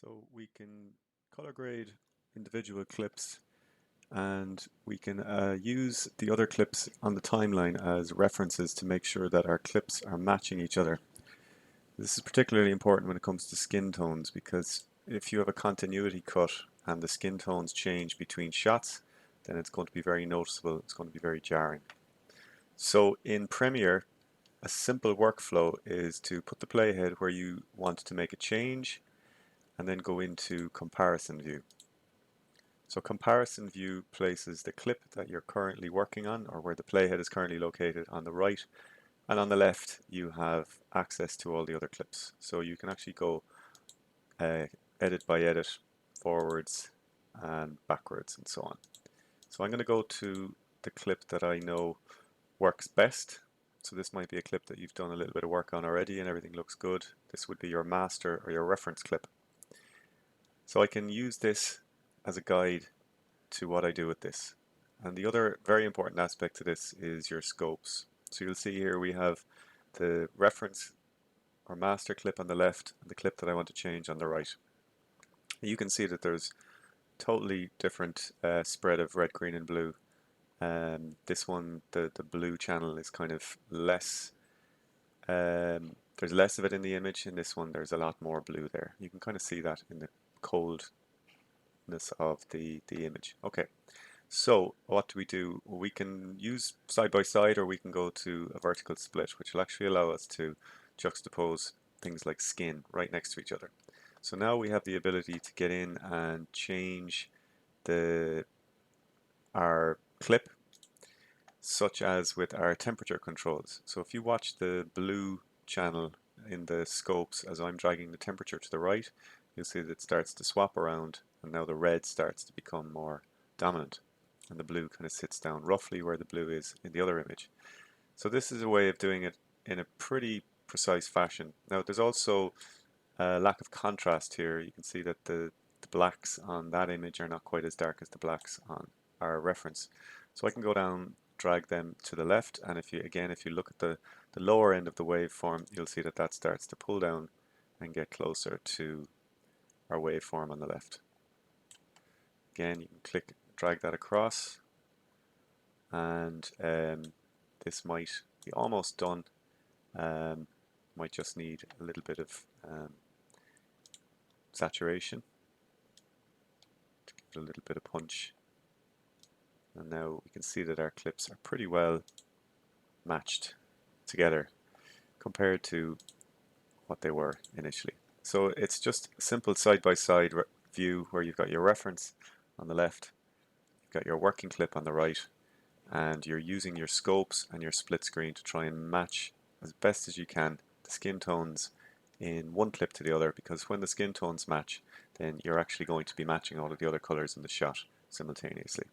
So we can color grade individual clips, and we can use the other clips on the timeline as references to make sure that our clips are matching each other. This is particularly important when it comes to skin tones, because if you have a continuity cut and the skin tones change between shots, then it's going to be very noticeable, it's going to be very jarring. So in Premiere, a simple workflow is to put the playhead where you want to make a change and then go into comparison view. So comparison view places the clip that you're currently working on, or where the playhead is currently located, on the right, and on the left you have access to all the other clips. So you can actually go edit by edit, forwards and backwards and so on. So I'm going to go to the clip that I know works best. So this might be a clip that you've done a little bit of work on already and everything looks good. This would be your master or your reference clip. So I can use this as a guide to what I do with this. And the other very important aspect to this is your scopes. So you'll see here we have the reference or master clip on the left and the clip that I want to change on the right. You can see that there's totally different spread of red, green and blue. This one, the blue channel is kind of less, there's less of it in the image. In this one there's a lot more blue there. You can kind of see that in the coldness of the image. Okay. So what do we do? We can use side by side, or we can go to a vertical split, which will actually allow us to juxtapose things like skin right next to each other. So now we have the ability to get in and change our clip, such as with our temperature controls. So if you watch the blue channel in the scopes as I'm dragging the temperature to the right, you'll see that it starts to swap around, and now the red starts to become more dominant and the blue kind of sits down roughly where the blue is in the other image. So this is a way of doing it in a pretty precise fashion. Now there's also a lack of contrast here. You can see that the blacks on that image are not quite as dark as the blacks on our reference. So I can go down, drag them to the left, and if you look at the lower end of the waveform, you'll see that that starts to pull down and get closer to our waveform on the left. Again, you can drag that across, and this might be almost done. Might just need a little bit of saturation to give it a little bit of punch. And now we can see that our clips are pretty well matched together compared to what they were initially. So it's just a simple side-by-side view where you've got your reference on the left, you've got your working clip on the right, and you're using your scopes and your split screen to try and match as best as you can the skin tones in one clip to the other, because when the skin tones match, then you're actually going to be matching all of the other colors in the shot simultaneously.